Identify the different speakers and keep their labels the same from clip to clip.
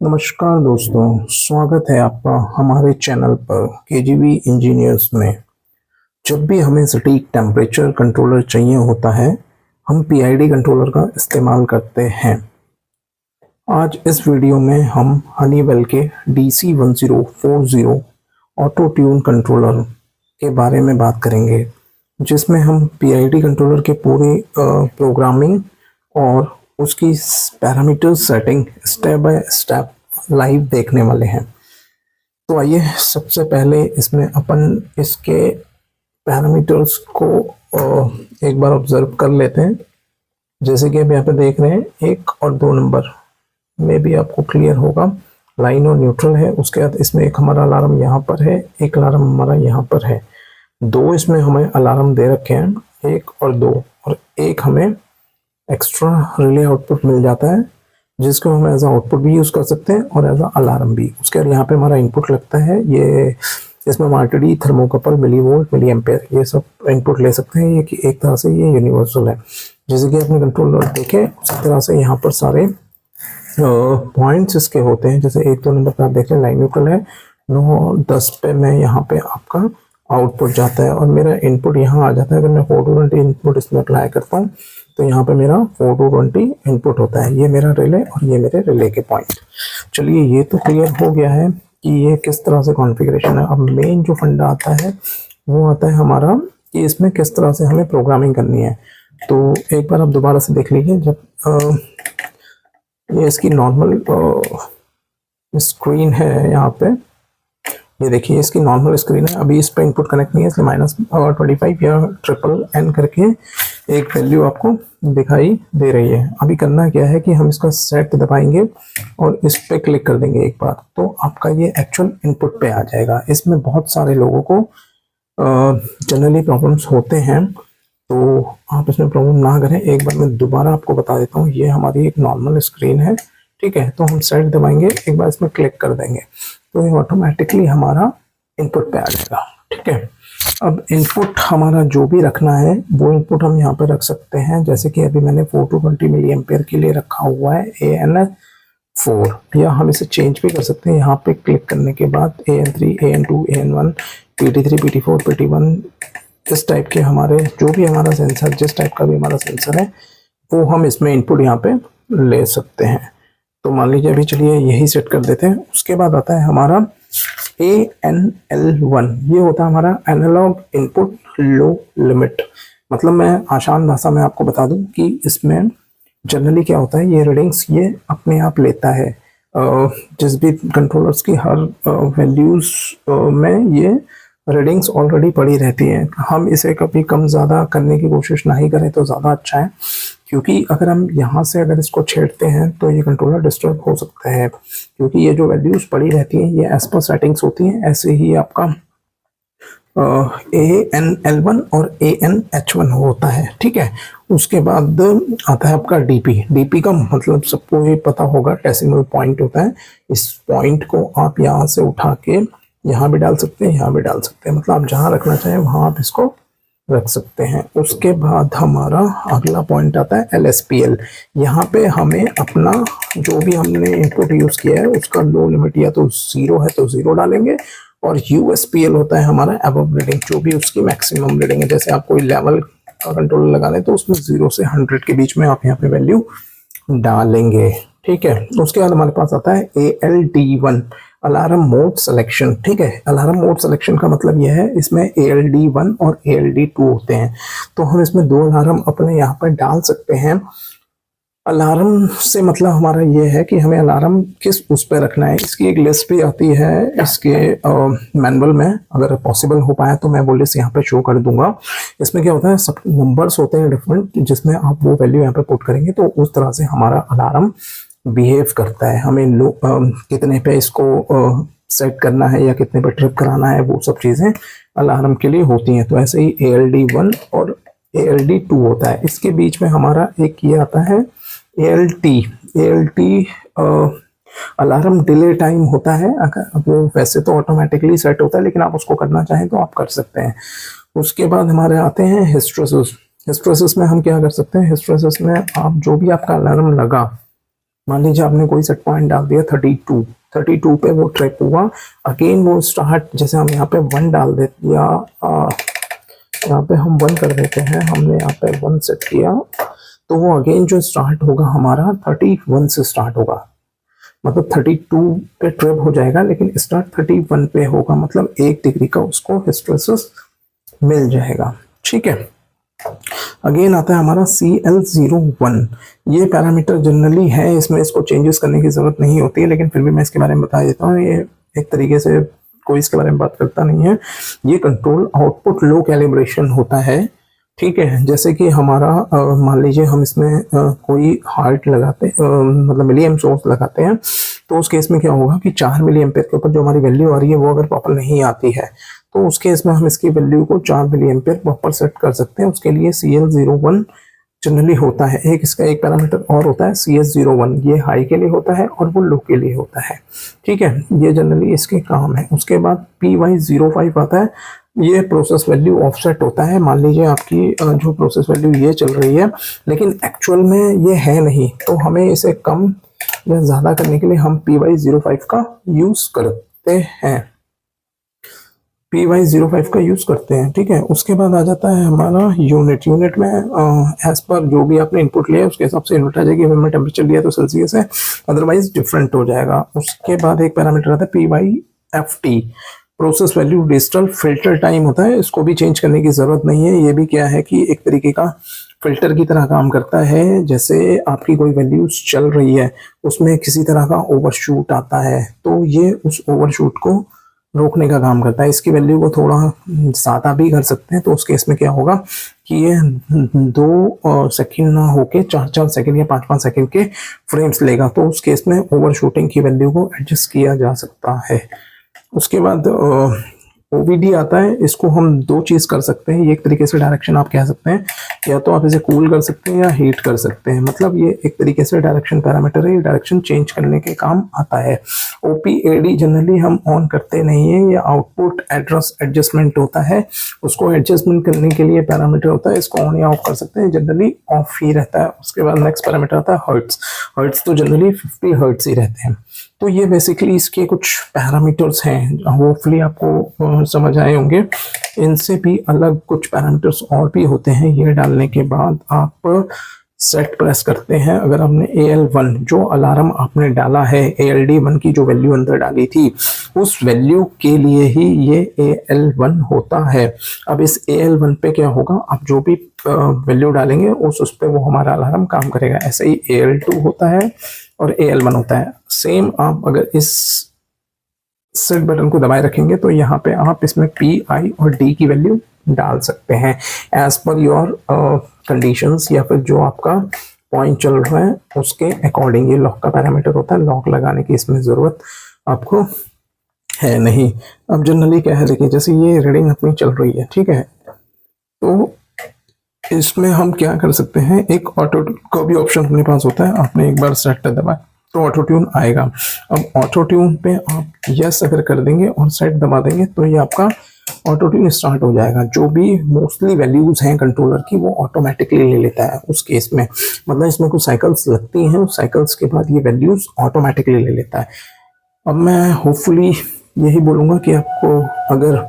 Speaker 1: नमस्कार दोस्तों, स्वागत है आपका हमारे चैनल पर केजीबी इंजीनियर्स में। जब भी हमें सटीक टेम्परेचर कंट्रोलर चाहिए होता है, हम पीआईडी कंट्रोलर का इस्तेमाल करते हैं। आज इस वीडियो में हम हनीवेल के DC1040 ऑटो ट्यून कंट्रोलर के बारे में बात करेंगे, जिसमें हम पीआईडी कंट्रोलर के पूरे प्रोग्रामिंग और उसकी parameter setting step by step live देखने वाले हैं। तो आइए सबसे पहले इसमें अपन इसके पैरामीटर्स को एक बार ऑब्जर्व कर लेते हैं। जैसे कि आप यहाँ पे देख रहे हैं, 1 और 2 नंबर में भी आपको क्लियर होगा, लाइन और न्यूट्रल है। उसके बाद इसमें एक हमारा अलार्म यहाँ पर है, एक अलार्म हमारा यहाँ पर है। 2 इसमें हमें अलार्म दे रखे हैं, 1 और 2, और एक हमें एक्स्ट्रा रिले आउटपुट मिल जाता है, जिसको हम एज आउटपुट भी यूज़ कर सकते हैं और एज अलार्म भी। उसके बाद यहाँ पे हमारा इनपुट लगता है, ये इसमें हम RTD, thermocouple, millivolt, milliampere, ये सब इनपुट ले सकते हैं। ये कि एक तरह से ये यूनिवर्सल है। जैसे कि आपने कंट्रोलर देखे, उसी तरह से यहाँ पर सारे पॉइंट्स इसके होते हैं। जैसे 1 2 नंबर पर आप देख रहे हैं लाइन न्यूट्रल है, 9 10 पे मैं यहाँ पे आपका आउटपुट जाता है और मेरा इनपुट यहाँ आ जाता है। अगर मैं 4 to 20 इनपुट इसमें अप्लाई करता हूँ तो यहाँ पे मेरा 4 to 20 इनपुट होता है। ये मेरा रिले और ये मेरे रिले के पॉइंट। चलिए, ये तो क्लियर हो गया है कि ये किस तरह से कॉन्फ़िगरेशन है। अब मेन जो फंडा आता है वो आता है हमारा कि इसमें किस तरह से हमें प्रोग्रामिंग करनी है। तो एक बार आप दोबारा से देख लीजिए। जब ये इसकी नॉर्मल स्क्रीन है, यहाँ पे ये देखिए इसकी नॉर्मल स्क्रीन है। अभी इस पे इनपुट कनेक्ट नहीं है, इसलिए -25 या NNN करके एक वैल्यू आपको दिखाई दे रही है। अभी करना क्या है कि हम इसका सेट दबाएंगे और इस पे क्लिक कर देंगे एक बार, तो आपका ये एक्चुअल इनपुट पे आ जाएगा। इसमें बहुत सारे लोगों को जनरली प्रॉब्लम्स होते हैं, तो आप इसमें प्रॉब्लम ना करें। एक बार मैं दोबारा आपको बता देता हूँ। ये हमारी एक नॉर्मल स्क्रीन है, ठीक है। तो हम सेट दबाएंगे, एक बार इसमें क्लिक कर देंगे तो ये ऑटोमेटिकली हमारा इनपुट पे आ जाएगा, ठीक है। अब इनपुट हमारा जो भी रखना है वो इनपुट हम यहाँ पे रख सकते हैं। जैसे कि अभी मैंने 4 to 20 मिली एम्पेयर के लिए रखा हुआ है AN4, या हम इसे चेंज भी कर सकते हैं। यहाँ पे क्लिक करने के बाद AN3, AN2, AN1, PT3, PT4, PT1, इस टाइप के हमारे जो भी हमारा सेंसर, जिस टाइप का भी हमारा सेंसर है वो हम इसमें इनपुट यहाँ पे ले सकते हैं। तो मान लीजिए अभी चलिए यही सेट कर देते हैं। उसके बाद आता है हमारा ANL1। ये होता है हमारा एनालॉग इनपुट लो लिमिट। मतलब मैं आसान भाषा में आपको बता दूं कि इसमें जनरली क्या होता है, ये रीडिंग्स ये अपने आप लेता है। जिस भी कंट्रोलर्स की हर वैल्यूज में ये रीडिंग्स ऑलरेडी पड़ी रहती हैं। हम इसे कभी कम ज़्यादा करने की कोशिश ना ही करें तो ज़्यादा अच्छा है, क्योंकि अगर हम यहाँ से अगर इसको छेड़ते हैं तो ये कंट्रोलर डिस्टर्ब हो सकता है। क्योंकि ये जो वैल्यूज पड़ी रहती हैं ये एज पर सेटिंग्स होती हैं। ऐसे ही आपका ANL1 और ANH1 होता है, ठीक है। उसके बाद आता है आपका DP का मतलब सबको ये पता होगा, डेसिमल पॉइंट होता है। इस पॉइंट को आप यहाँ से उठा के यहाँ भी डाल सकते हैं, यहाँ भी डाल सकते हैं। मतलब आप जहाँ रखना चाहें वहाँ आप इसको रख सकते हैं। उसके बाद हमारा अगला पॉइंट आता है LSPL। यहाँ पे हमें अपना जो भी हमने इनपुट यूज़ किया है उसका लो लिमिट या तो 0 है तो 0 डालेंगे, और USPL होता है हमारा अबव रीडिंग, जो भी उसकी मैक्सिमम रीडिंग है। जैसे आप कोई लेवल का कंट्रोलर लगा लें तो उसमें 0 से 100 के बीच में आप यहाँ पे वैल्यू डालेंगे, ठीक है। उसके बाद हमारे पास आता है ALD1, अलार्म मोड सिलेक्शन, ठीक है। अलार्म मोड सिलेक्शन का मतलब यह है, इसमें ALD1 और ALD2 होते हैं। तो हम इसमें 2 अलार्म अपने यहाँ पर डाल सकते हैं। अलार्म से मतलब हमारा ये है कि हमें अलार्म किस उस पर रखना है। इसकी एक लिस्ट भी आती है इसके मैनुअल में। अगर पॉसिबल हो पाया तो मैं वो लिस्ट यहाँ पे शो कर दूंगा। इसमें क्या होता है, सब नंबर्स होते हैं डिफरेंट, जिसमें आप वो वैल्यू यहाँ पे पुट करेंगे तो उस तरह से हमारा अलार्म बिहेव करता है। हमें कितने पे इसको सेट करना है या कितने पे ट्रिप कराना है, वो सब चीज़ें अलार्म के लिए होती हैं। तो ऐसे ही ALD1 और ALD2 होता है। इसके बीच में हमारा एक ये आता है ALT अलार्म डिले टाइम होता है। अगर वो वैसे तो ऑटोमेटिकली सेट होता है, लेकिन आप उसको करना चाहें तो आप कर सकते हैं। उसके बाद हमारे आते हैं हिस्टेरेसिस। हिस्टेरेसिस में हम क्या कर सकते हैं, हिस्टेरेसिस में आप जो भी आपका अलार्म लगा मान लीजिए आपने कोई सेट पॉइंट डाल दिया 32 पे वो ट्रिप हुआ, अगेन वो स्टार्ट, जैसे हम यहाँ पे 1 डाल देते या यहाँ पे हम 1 कर देते हैं, हमने यहाँ पे 1 सेट किया, तो वो अगेन जो स्टार्ट होगा हमारा 31 से स्टार्ट होगा, मतलब 32 पे ट्रिप हो जाएगा लेकिन स्टार्ट 31 पे होगा, मतलब 1 डिग्री का उसको हिस्टेरेसिस मिल जाएगा। ठीक है, अगेन आता है हमारा CL01। ये पैरामीटर जनरली है, इसमें इसको चेंजेस करने की जरूरत नहीं होती है, लेकिन फिर भी मैं इसके बारे में बता देता हूँ। ये एक तरीके से कोई इसके बारे में बात करता नहीं है। ये कंट्रोल आउटपुट लो कैलिब्रेशन होता है। ठीक है, जैसे कि हमारा मान लीजिए हम इसमें कोई हार्ट लगाते मतलब मिली एम सोर्स लगाते हैं, तो उस केस में क्या होगा कि 4 मिली एम्पेयर के ऊपर जो हमारी वैल्यू आ रही है वो अगर प्रॉपर नहीं आती है, तो उस केस में हम इसकी वैल्यू को 4 मिली एम्पेयर प्रॉपर सेट कर सकते हैं। उसके लिए CL01 जनरली होता है। एक इसका एक पैरामीटर और होता है CS01, ये हाई के लिए होता है और वो लो के लिए होता है। ठीक है, ये जनरली इसके काम है। उसके बाद PY05 आता है, ये प्रोसेस वैल्यू ऑफसेट होता है। मान लीजिए आपकी जो प्रोसेस वैल्यू ये चल रही है लेकिन एक्चुअल में ये है नहीं, तो हमें इसे कम या ज़्यादा करने के लिए हम PY05 का यूज़ करते हैं, PY05 का यूज़ करते हैं। ठीक है, उसके बाद आ जाता है हमारा यूनिट में एज पर जो भी आपने इनपुट लिया है उसके हिसाब से यूनिट आ जाएगी। अगर मैं टेम्परेचर लिया तो सेल्सियस है, अदरवाइज डिफरेंट हो जाएगा। उसके बाद एक पैरामीटर आता है PYFT, process value digital filter time होता है। इसको भी चेंज करने की ज़रूरत नहीं है। ये भी क्या है कि एक तरीके का फिल्टर की तरह काम करता है। जैसे आपकी कोई वैल्यूज चल रही है, उसमें किसी तरह का ओवरशूट आता है, तो ये उस ओवरशूट को रोकने का काम करता है। इसकी वैल्यू को थोड़ा ज़्यादा भी कर सकते हैं, तो उस केस में क्या होगा कि ये 2 सेकंड ना होके 4 सेकंड या 5 सेकंड के फ्रेम्स लेगा, तो उस केस में ओवरशूटिंग की वैल्यू को एडजस्ट किया जा सकता है। उसके बाद OBD आता है। इसको हम 2 चीज़ कर सकते हैं। ये एक तरीके से डायरेक्शन आप कह सकते हैं, या तो आप इसे कूल कर सकते हैं या हीट कर सकते हैं। मतलब ये एक तरीके से डायरेक्शन पैरामीटर है, ये डायरेक्शन चेंज करने के काम आता है। OPAD जनरली हम ऑन करते नहीं है, ये आउटपुट एड्रेस एडजस्टमेंट होता है। उसको एडजस्टमेंट करने के लिए पैरामीटर होता है, इसको ऑन या ऑफ कर सकते हैं, जनरली ऑफ ही रहता है। उसके बाद नेक्स्ट पैरामीटर आता है हर्ट्स तो जनरली 50 हर्ट्स ही रहते हैं। तो ये बेसिकली इसके कुछ पैरामीटर्स हैं, होपफुली आपको समझ आए होंगे। इनसे भी अलग कुछ पैरामीटर्स और भी होते हैं। ये डालने के बाद आप सेट प्रेस करते हैं। अगर आपने AL1 जो अलार्म आपने डाला है, ALD1 की जो वैल्यू अंदर डाली थी, उस वैल्यू के लिए ही ये AL1 होता है। अब इस AL1 पे क्या होगा, आप जो भी वैल्यू डालेंगे उस पे वो हमारा अलार्म काम करेगा। ऐसे ही AL2 होता है और AL1 होता है। सेम आप अगर इस सेट बटन को दबाए रखेंगे तो यहाँ पे आप इसमें P, I और D की वैल्यू डाल सकते हैं एज पर योर कंडीशंस, या फिर जो आपका पॉइंट चल रहा है उसके अकॉर्डिंग। ये लॉक का पैरामीटर होता है, लॉक लगाने की इसमें ज़रूरत आपको है नहीं। अब जनरली क्या है, देखिए जैसे ये रीडिंग अपनी चल रही है, ठीक है, तो इसमें हम क्या कर सकते हैं, एक ऑटो का भी ऑप्शन अपने पास होता है। आपने एक बार सेट दबाया तो ऑटो ट्यून आएगा। अब ऑटो ट्यून पे आप यस अगर कर देंगे और सेट दबा देंगे तो ये आपका ऑटो ट्यून स्टार्ट हो जाएगा। जो भी मोस्टली वैल्यूज हैं कंट्रोलर की वो ऑटोमेटिकली ले लेता है उस केस में। मतलब इसमें कुछ साइकिल्स लगती हैं, उस साइकिल्स के बाद ये वैल्यूज ऑटोमेटिकली ले लेता है। अब मैं होपफुली यही बोलूँगा कि आपको अगर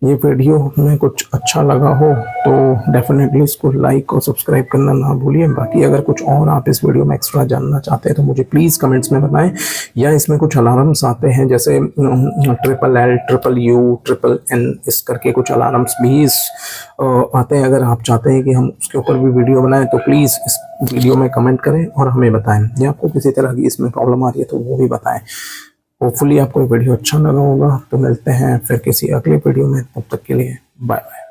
Speaker 1: ये वीडियो में कुछ अच्छा लगा हो तो डेफिनेटली इसको लाइक और सब्सक्राइब करना ना भूलिए। बाकी अगर कुछ और आप इस वीडियो में एक्स्ट्रा जानना चाहते हैं तो मुझे प्लीज़ कमेंट्स में बताएं, या इसमें कुछ अलार्म्स आते हैं जैसे LLL, UU, NNN, इस करके कुछ अलार्म्स भी आते हैं। अगर आप चाहते हैं कि हम उसके ऊपर भी वीडियो बनाएं तो प्लीज़ इस वीडियो में कमेंट करें और हमें बताएं, या आपको किसी तरह की इसमें प्रॉब्लम आ रही है तो वो भी बताएं। होपफुली आपको वीडियो अच्छा लगा होगा। तो मिलते हैं फिर किसी अगले वीडियो में, तब तक के लिए बाय बाय।